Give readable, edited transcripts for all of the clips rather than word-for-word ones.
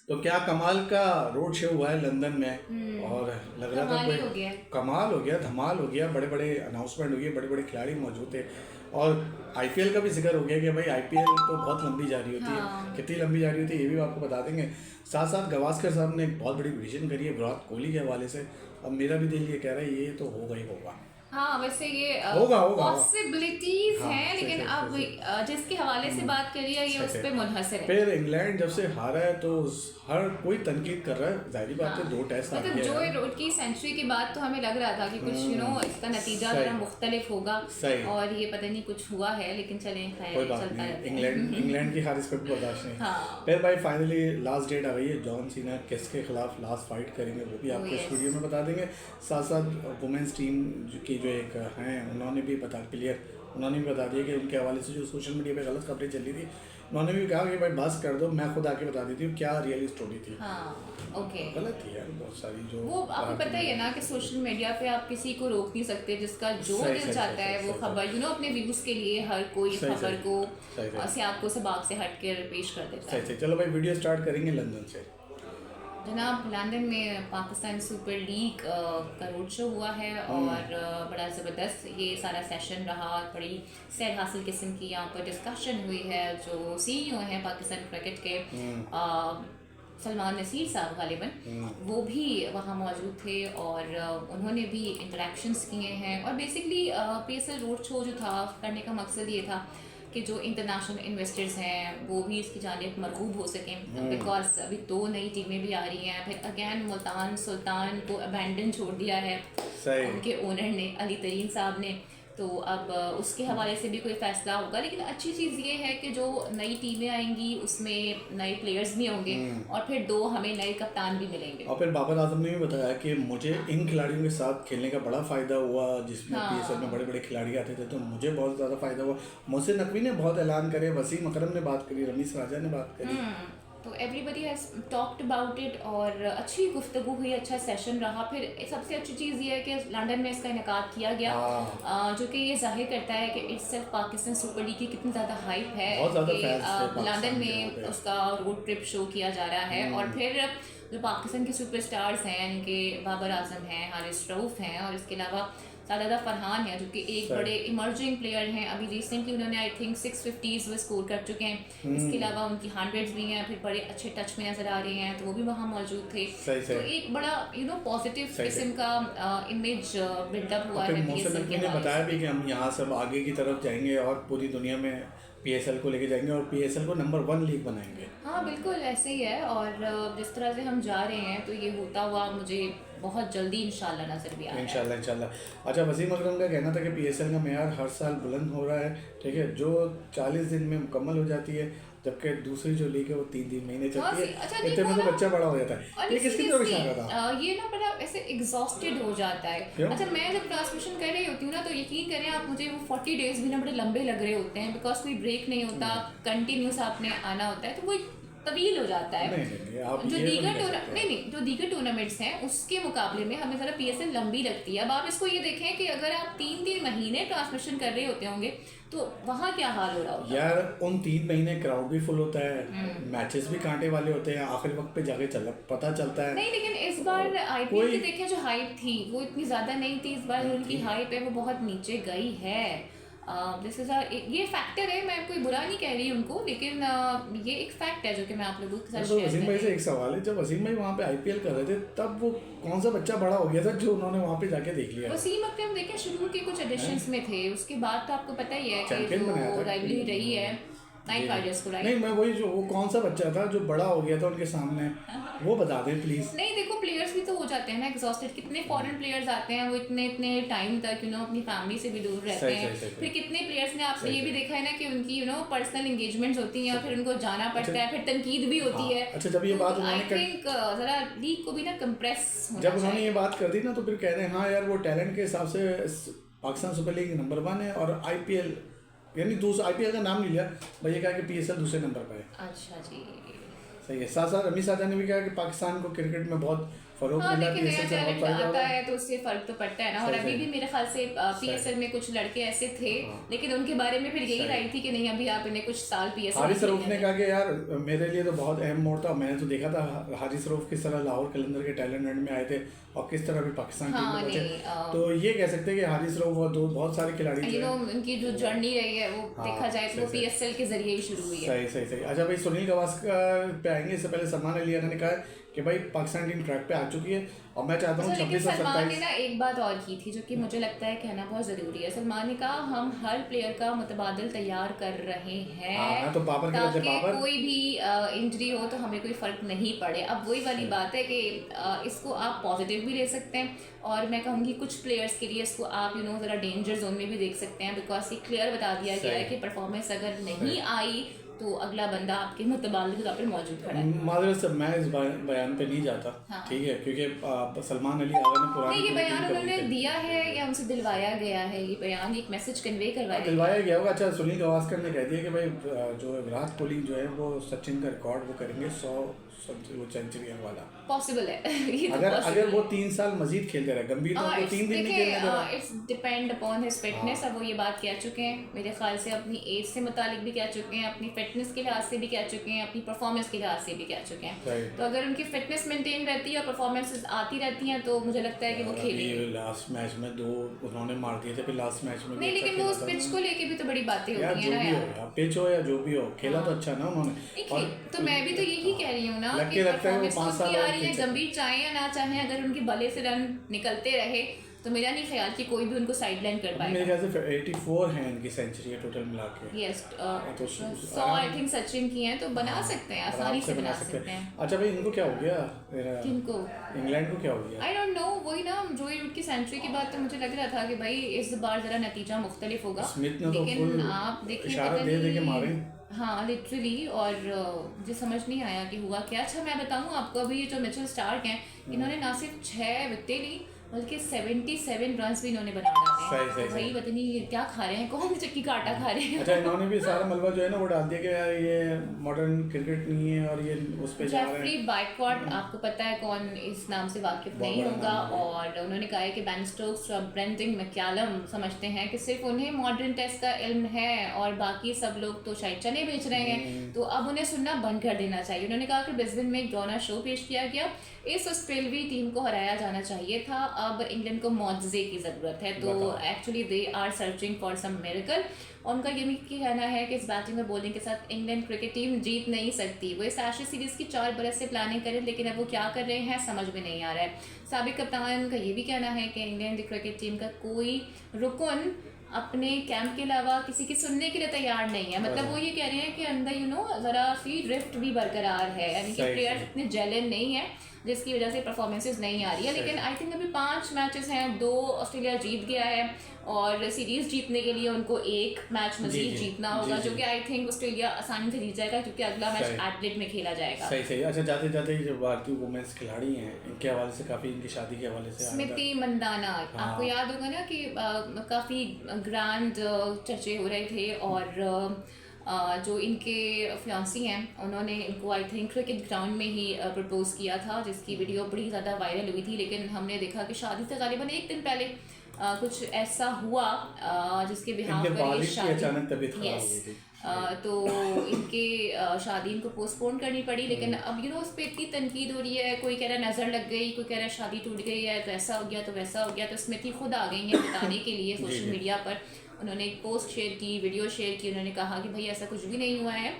तो क्या कमाल का रोड शो हुआ है लंदन में, और लग रहा था कमाल ही कोई हो गया है। कमाल हो गया, धमाल हो गया, बड़े बड़े अनाउंसमेंट हुई है, बड़े बड़े खिलाड़ी मौजूद थे। और आईपीएल का भी जिक्र हो गया कि भाई आईपीएल तो बहुत लंबी जारी होती है, हाँ कितनी लंबी जारी होती है ये भी आपको बता देंगे। साथ साथ गवास्कर साहब ने एक बहुत बड़ी विजन करी है विराट कोहली के हवाले से। अब मेरा भी दिल ये कह रहा है ये तो होगा ही होगा। हाँ, वैसे ये होगा होगा होगा। पॉसिबिलिटीज हाँ हैं, सही लेकिन सही अब सही सही। जिसके हवाले से बात करी है ये सही उस सही। पे मुनहसर है। फिर इंग्लैंड जब से हारा है तो हर कोई तनकीद कर रहा है, जाहिर बात है, 2 टेस्ट आ मतलब गया जो है। रोड की सेंचुरी के बाद तो हमें लग रहा था कि कुछ इसका नतीजा सही। जरा मुख्तलिफ होगा, सही। और ये पता नहीं कुछ हुआ है, लेकिन चलें खैर कोई बात चलता नहीं, रहता है। इंग्लैंड की हार इस पर भी बर्दाश्त नहीं। हाँ। फिर भाई फाइनली लास्ट डेट आ गई है, जॉन सीना किसके खिलाफ लास्ट फाइट करेंगे वो भी Oh, आपको इस yes. वीडियो में बता देंगे। साथ साथ वुमेंस टीम की जो एक हैं उन्होंने भी उन्होंने भी बता दिया कि उनके हवाले से जो सोशल मीडिया पे गलत खबरें चल रही थी, उन्होंने भी कहा कि भाई बस कर दो, मैं खुद आके बता देती हूँ क्या रियली स्टोरी थी। हाँ ओके। गलत थी यार बहुत सारी जो वो आपको पता ही है ना कि सोशल मीडिया पे आप किसी को रोक नहीं सकते, जिसका जो सही, दिल सही, चाहता सही, है वो सही, खबर अपने व्यूज के लिए हर कोई सही, खबर सही, को सही। सियाको सबाक से हट कर पेश कर देता सही है। सही। चलो भाई वीडियो स्टार्ट करेंगे लंदन से। जनाब, लंदन में पाकिस्तान सुपर लीग का रोड शो हुआ है और बड़ा ज़बरदस्त ये सारा सेशन रहा, बड़ी सैर हासिल किस्म की यहाँ पर डिस्कशन हुई है। जो सीईओ हैं पाकिस्तान क्रिकेट के सलमान नसीर साहब गालिबन, वो भी वहाँ मौजूद थे और उन्होंने भी इंटरेक्शंस किए हैं। और बेसिकली पीएसएल रोड शो जो था करने का मकसद ये था कि जो इंटरनेशनल इन्वेस्टर्स हैं वो भी इसकी जानिब मरगूब हो सकें, बिकॉज अभी 2 नई टीमें भी आ रही हैं। फिर अगेन मुल्तान सुल्तान को अबैंडन छोड़ दिया है सही। उनके ओनर ने, अली तरीन साहब ने, तो अब उसके हवाले से भी कोई फैसला होगा। लेकिन अच्छी चीज़ ये है कि जो नई टीमें आएंगी उसमें नए प्लेयर्स भी होंगे और फिर 2 हमें नए कप्तान भी मिलेंगे। और फिर बाबर आजम ने भी बताया कि मुझे इन खिलाड़ियों के साथ खेलने का बड़ा फ़ायदा हुआ, जिसमें पीएसएल में बड़े बड़े खिलाड़ी आते थे, तो मुझे बहुत ज़्यादा फ़ायदा हुआ। मोहसिन नकवी ने बहुत ऐलान करे, वसीम अकरम ने बात करी, रमीज राजा ने बात करी। तो everybody has talked about it और अच्छी गुफ्तगू हुई, अच्छा सेशन रहा। फिर सबसे अच्छी चीज़ ये है कि लंदन में इसका इनेकाद किया गया, जो कि ये जाहिर करता है कि इट्स सिर्फ पाकिस्तान सुपर लीग की कितनी ज़्यादा हाइप है कि लंदन में उसका रोड ट्रिप शो किया जा रहा है। और फिर जो पाकिस्तान के सुपरस्टार्स हैं, यानी कि बाबर आजम हैं, हारिस रऊफ हैं, और इसके अलावा सादादा फरहान है जो कि एक बड़े इमर्जिंग प्लेयर हैं। अभी रिसेंटली उन्होंने आई थिंक 650s वो स्कोर कर चुके हैं। इसके अलावा उनकी 100s भी हैं, फिर बड़े अच्छे टच में नज़र आ रहे हैं, तो वो भी वहाँ मौजूद थे। तो एक बड़ा पॉजिटिव किस्म का इमेज बिल्डअप हुआ है। मोहसिन नकवी ने बताया भी कि हम यहाँ सब आगे की तरफ जाएंगे और पूरी दुनिया में पीएसएल को लेके जाएंगे और पीएसएल को नंबर 1 लीग बनाएंगे। हाँ बिल्कुल ऐसे ही है, और जिस तरह से हम जा रहे हैं तो ये होता हुआ मुझे बहुत जल्दी इंशाल्लाह नजर भी आ रहा है। इंशाल्लाह। अच्छा, वसीम अकरम का कहना था कि पीएसएल का मेयार हर साल बुलंद हो रहा है, ठीक है, जो 40 दिन में मुकम्मल हो जाती है, जबकि दूसरी जो लीग है वो 3 महीने चलती है। अच्छा, इतने में तो बच्चा बड़ा हो जाता है। ये किसकी तरफ इशारा था? ये ना बड़ा ऐसे एग्जॉस्टेड हो जाता है। क्यों? अच्छा, मैं जब ट्रांसमिशन कर रही होती हूँ ना तो यकीन करें आप, मुझे वो 40 डेज भी ना बड़े लंबे लग रहे होते हैं, बिकॉज कोई ब्रेक नहीं होता, कंटिन्यूस आपने आना होता है, तो वो तवील हो जाता है। जो दीगर टूर्नामेंट्स हैं उसके मुकाबले में हमें ज़रा पीएसएल लंबी लगती है। अब आप इसको ये देखें कि अगर आप 3 महीने ट्रांसमिशन कर रहे होते होंगे तो वहाँ क्या हाल हो रहा होगा यार। उन 3 महीने क्राउड भी फुल होता है, मैचेस भी कांटे वाले होते हैं, आखिरी वक्त पे जाके पता चलता है। नहीं, लेकिन इस बार आईपीएल की देखें जो हाइप थी वो इतनी ज़्यादा नहीं थी। इस बार उनकी हाइप है वो बहुत नीचे गई है। ये फैक्टर है, मैं कोई बुरा नहीं कह रही उनको, लेकिन ये एक फैक्ट है जो कि मैं आप लोगों के साथ तो वसीम भाई से एक सवाल है, जब वसीम भाई वहाँ पे आईपीएल कर रहे थे तब वो कौन सा बच्चा बड़ा हो गया था जो उन्होंने वहाँ पे जाके देख लिया? वसीम अकरम देखें शुरू के कुछ एडिशंस में थे, उसके बाद तो आपको पता ही है कि जो राइवलरी रही है नाइट राइडर्स को, राइट? नहीं, मैं वही जो वो कौन सा बच्चा था जो बड़ा हो गया था उनके सामने, वो बता दें प्लीज। नहीं देखो, प्लेयर्स भी तो हो जाते हैं ना एग्जॉस्टेड। कितने फॉरेन प्लेयर्स आते हैं वो इतने टाइम तक अपनी फैमिली से भी दूर रहते हैं। फिर कितने प्लेयर्स ने आपने ये भी देखा है ना कि उनकी पर्सनल एंगेजमेंट्स होती हैं और फिर उनको जाना पड़ता है, फिर तनकीद भी होती है। अच्छा, जब ये बात आई थिंक जरा लीग को भी ना कंप्रेस होना जब उन्होंने ये बात कर दी ना तो फिर कह रहे हैं हाँ यार वो टैलेंट के हिसाब से पाकिस्तान सुपर लीग नंबर 1 है और आईपीएल यानी दूसरा आईपीएल का नाम नहीं लिया, भैया कहा कि पीएसएल दूसरे नंबर पर है। अच्छा जी, सही है। साथ साथ रमीज राजा ने भी कहा कि पाकिस्तान को क्रिकेट में बहुत फरोख हाँ मिला लेकिन नया PSL से बहुत टैलेंट फायदा आता होगा। है तो उससे फर्क तो पड़ता है ना। और सही, अभी सही। भी मेरे ख्याल से PSL में कुछ लड़के ऐसे थे, लेकिन उनके बारे में फिर यही सही। राय थी कि नहीं अभी आप इन्हें कुछ साल PSL हारिस रऊफ ने कहा कि यार मेरे लिए तो बहुत अहम मोड़ था, मैंने तो देखा था हारिस रऊफ किस तरह लाहौर कलंदर के टैलेंट हंट में आए थे और किस तरह भी पाकिस्तान टीम हाँ में पहुंचे। नहीं तो ये कह सकते हैं कि हारिस रऊफ और बहुत सारे खिलाड़ी जो हैं, उनकी जो जर्नी रही है वो हाँ, देखा जाए तो वो सही, PSL के जरिए ही शुरू हुई है। सही सही सही। अच्छा भाई, सुनील गावस्कर पे आएंगे। इससे पहले सलमान अली ने कहा है कि भाई पाकिस्तान टीम ट्रैक पे आ चुकी है और मैं चाहता हूँ अच्छा, लेकिन 26 और सलमान ने 27। ना एक बात और की थी जो कि मुझे लगता है कहना बहुत ज़रूरी है। सलमान ने कहा हम हर प्लेयर का मुतबादिल तैयार कर रहे हैं मैं तो बाबर के लफ्ज़ ताकि बाबर। कोई भी इंजरी हो तो हमें कोई फ़र्क नहीं पड़े। अब वही वाली बात है कि इसको आप पॉजिटिव भी ले सकते हैं और मैं कहूँगी कुछ प्लेयर्स के लिए इसको आप ज़रा डेंजर जोन में भी देख सकते हैं, बिकॉज ये क्लियर बता दिया गया है कि परफॉर्मेंस अगर नहीं आई तो अगला बंदा आपके मुतबादिल के तौर पर मौजूद खड़ा है। माजरत से मैं इस बयान पे नहीं जाता, हाँ। ठीक है, क्योंकि सलमान अली आगा ने पुरानी नहीं, ये टीम बयान कबूल उन्होंने की। दिया है या उनसे दिलवाया गया है? ये बयान एक मैसेज कन्वे करवाया गया दिलवाया गया होगा। अच्छा, सुनील गावस्कर ने कह दिया कि भाई जो विराट कोहली जो है वो सचिन का रिकॉर्ड वो करेंगे 100 सेंचुरी वाला। पॉसिबल है ये तो अगर possible वो है। 3 साल मजीद खेलते रहे, गंभीर तौर पे 3 दिन नहीं खेलने दे रहा। It's depend upon his fitness. अब वो ये बात कह चुके हैं, मेरे ख्याल से अपनी एज से मुतालिक भी कह चुके हैं, अपनी फिटनेस के लिहाज से भी कह चुके हैं, अपनी परफॉर्मेंस के लिहाज से भी कह चुके हैं। Right. तो अगर उनकी फिटनेस मेंटेन रहती है और परफॉर्मेंस आती रहती हैं तो मुझे लगता है कि वो खेलेंगे। लास्ट मैच में 2 उन्होंने मार दिए थे, फिर लास्ट मैच में भी नहीं, अच्छा लेकिन वो खेला उस था पिच को उन्होंने। लेके भी तो बड़ी बातें यार होती जो हैं ना भी हो, यार। या पिच हो या जो भी हो, खेला तो अच्छा ना उन्होंने। देखिए, तो मैं भी तो यही कह रही हूँ ना लग कि के लगता है वो परफॉर्मेंस 5 तो साल उनकी आ और रही है, खेल सकते हैं। गंभीर चाहे या ना चाहे, अगर उनके भले से रन निकलते रहे तो मेरा नहीं ख्याल कि कोई भी उनको साइडलाइन कर मेरे पाएगा। ख्याल से 84 हैं इनकी सेंचुरी है टोटल मिला के। यस, तो 100 आई थिंक सचिन की हैं, तो बना सकते हैं, आसानी आराम से बना सकते हैं। अच्छा भाई, इनको क्या हो गया, किनको? इंग्लैंड को क्या हो गया? I don't know. वही ना, जोई रूट की सेंचुरी के बाद तो मुझे लग रहा था कि भाई इस बार जरा नतीजा मुख्तलिफ होगा, स्मिथ ने तो लेकिन फुल आप देखें इशारा पता दे के नहीं- मारे। हाँ लिटरली, और मुझे समझ नहीं आया कि हुआ क्या। अच्छा, मैं बताऊँ आपको, अभी ये जो मिचेल स्टार्क हैं, इन्होंने ना सिर्फ 6 विकेटें ली बल्कि 77 रन भी इन्होंने बना डाले। सही, भाई पता नहीं क्या खा रहे हैं, कौन सी चक्की का आटा खा रहे हैं। अच्छा, इन्होंने भी सारा मलबा जो है ना वो डाल दिया कि यार ये मॉडर्न क्रिकेट नहीं है और ये उस पे जा रहे जेफरी हैं। बाइकॉट, आपको पता है कौन इस नाम से वाकिफ नहीं बड़ा होगा, नाम है। और उन्होंने कहा है कि बेन स्टोक्स और ब्रेंडन मैकलम समझते हैं कि सिर्फ उन्हें मॉडर्न टेस्ट का इल्म है और बाकी सब लोग तो शायद चने बेच रहे हैं, तो अब उन्हें सुनना बंद कर देना चाहिए। उन्होंने कहा कि ब्रिस्बेन में एक ड्रामा शो पेश किया गया, इस ऑस्ट्रेलवी टीम को हराया जाना चाहिए था, अब इंग्लैंड को मौजज़े की ज़रूरत है, तो actually they are searching for some miracle. और उनका ये भी कहना है कि इस बैटिंग और बॉलिंग के साथ इंग्लैंड क्रिकेट टीम जीत नहीं सकती। वो इस एशेज सीरीज़ की 4 बरस से प्लानिंग करें, लेकिन अब वो क्या कर रहे हैं समझ में नहीं आ रहा है। साबिक कप्तान का ये भी कहना है कि इंग्लैंड क्रिकेट टीम का कोई रुकन अपने कैंप के अलावा किसी की सुनने के लिए तैयार नहीं है। मतलब वो ये कह रहे हैं कि अंदर ज़रा सी ड्रिफ्ट भी बरकरार है, यानी कि प्लेयर्स इतने जेलन नहीं है जिसकी वजह से परफॉर्मेंसेस नहीं आ रही है। लेकिन आई थिंक अभी 5 मैचेस हैं, 2 ऑस्ट्रेलिया जीत गया है और सीरीज़ जीतने के लिए उनको 1 मैच मजीद जीतना होगा, जो कि आई थिंक ऑस्ट्रेलिया आसानी से जीत जाएगा क्योंकि अगला मैच एडिलेड में खेला जाएगा। सही। अच्छा, जाते जाते जो भारतीय वुमेन्स खिलाड़ी हैं इनके हवाले से काफ़ी, इनकी शादी के हवाले से स्मृति मंदाना, आपको याद होगा ना कि काफ़ी ग्रैंड चर्चे हो रहे थे, और जो इनके फियांसी हैं उन्होंने इनको आई थिंक क्रिकेट ग्राउंड में ही प्रपोज किया था, जिसकी वीडियो बड़ी ज़्यादा वायरल हुई थी। लेकिन हमने देखा कि शादी से ग़ालिबन 1 दिन पहले कुछ ऐसा हुआ जिसके बिहाफ पर ये शादी अचानक तबीयत खराब हो गई थी। तो इनके शादी इनको पोस्टपोन करनी पड़ी। लेकिन अब उस पर इतनी तनकीद हो रही है, कोई कह रहा है नज़र लग गई, कोई कह रहा है शादी टूट गई है, तो ऐसा हो गया तो वैसा हो गया। तो स्मृति खुद आ गई हैं बताने के लिए सोशल मीडिया पर। उन्होंने एक पोस्ट शेयर की, वीडियो शेयर की, उन्होंने कहा कि भाई ऐसा कुछ भी नहीं हुआ है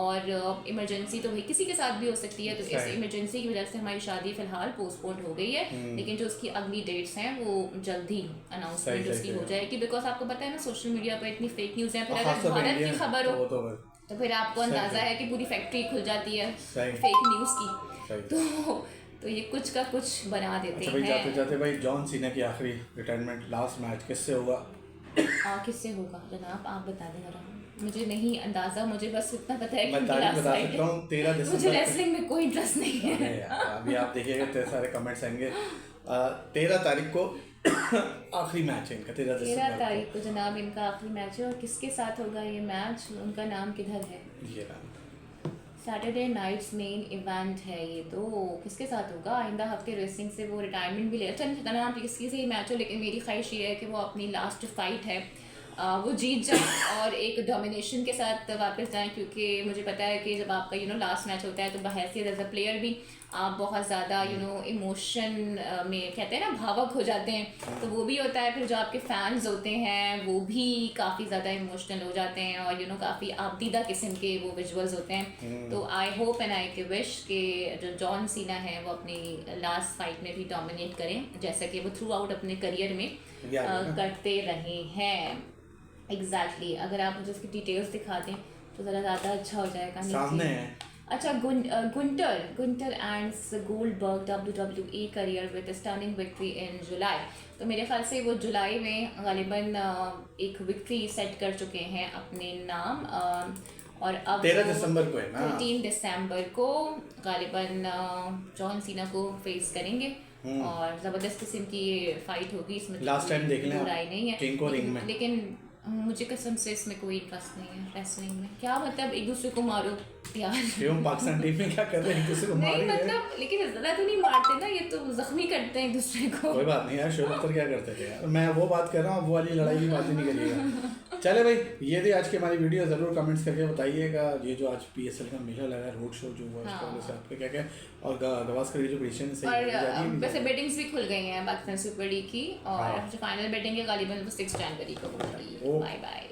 और इमरजेंसी तो भाई किसी के साथ भी हो सकती है, तो इस इमरजेंसी की वजह से हमारी शादी फिलहाल पोस्टपोन हो गई है, लेकिन जो उसकी अगली डेट्स हैं वो जल्दी अनाउंसमेंट उसकी हो जाएगी। बिकॉज आपको पता है ना सोशल मीडिया पर इतनी फेक न्यूज़ है, फिर अगर भारत की खबर हो तो फिर आपको अंदाजा है कि पूरी फैक्ट्री खुल जाती है फेक न्यूज़ की। तो ये कुछ का कुछ बना देते हैं। जाते जाते भाई, जॉन सीना की आखिरी रिटायरमेंट लास्ट मैच किससे होगा? किससे होगा जनाब, आप बता दें जरा, मुझे नहीं अंदाजा, मुझे बस इतना पता है कि मैं तारीख बता सकता हूँ 13 दिसंबर। मुझे रेसलिंग में कोई इंटरेस्ट नहीं है। अभी आप देखिएगा इतने सारे कमेंट्स आएंगे। 13 तारीख को आखिरी मैच है इनका, 13 तारीख को जनाब इनका आखिरी मैच है। और किसके साथ होगा ये मैच, उनका नाम किधर है? ये नाम सैटरडे नाइट्स मेन इवेंट है ये, तो किसके साथ होगा? आइंदा हफ्ते रेसलिंग से वो रिटायरमेंट भी ले, अच्छा नहीं पता ना किसी से ही मैच हो, लेकिन मेरी ख्वाहिश ये है कि वो अपनी लास्ट फाइट है वो जीत जाए और एक डोमिनेशन के साथ वापस जाएं, क्योंकि मुझे पता है कि जब आपका लास्ट मैच होता है तो बहैसियत एज अ प्लेयर भी आप बहुत ज़्यादा इमोशन में कहते हैं ना भावुक हो जाते हैं, तो वो भी होता है। फिर जो आपके फैंस होते हैं वो भी काफ़ी ज़्यादा इमोशनल हो जाते हैं और काफ़ी आपदीदा किस्म के वो विजुअल्स होते हैं। तो I hope and I wish कि जो जॉन सीना है वो अपनी लास्ट फाइट में भी डोमिनेट करें, जैसा कि वो थ्रू आउट अपने करियर में करते रहे हैं। एग्जैक्टली अगर आप मुझे उसकी डिटेल्स दिखा दें तो ज़रा ज़्यादा अच्छा हो जाएगा। सामने है। अच्छा, Gunther ends Goldberg WWE career with stunning victory in July. तो मेरे ख्याल से वो जुलाई में गालिबन एक विक्ट्री सेट कर चुके हैं अपने नाम, और अब 13 दिसंबर को है ना, 13 दिसंबर को गालिबन जॉन सीना को फेस करेंगे और ज़बरदस्त किस्म की ये फाइट होगी। इसमें लास्ट टाइम देख लें बुराई नहीं है, किंग को रिंग में, लेकिन मुझे कसम से इसमें कोई इंटरेस्ट नहीं है रेसलिंग में। क्या मतलब एक दूसरे को मारो यार, क्यों पाकिस्तान टीम में क्या कर रहे हैं, एक दूसरे को मार नहीं रहे हैं। मतलब लेकिन ज़्यादा तो नहीं मारते ना, ये तो जख्मी करते हैं एक दूसरे को। कोई बात नहीं यार, शोएब अख्तर क्या करते थे यार, मैं वो बात कर रहा हूँ, वो वाली लड़ाई की बात ही नहीं करिएगा। चले भाई, ये थी आज की हमारी वीडियो, ज़रूर कमेंट्स करके बताइएगा ये जो आज PSL का मेला लगा है, रोड शो जो हुआ उसका वजह से आपके क्या क्या, और गवास्कर की जो प्रेडिक्शन है और वैसे बेटिंग्स भी खुल गई हैं पाकिस्तान सुपर लीग की, और जो फाइनल बेटिंग है गालिबन 6 जनवरी को होगी। Bye bye.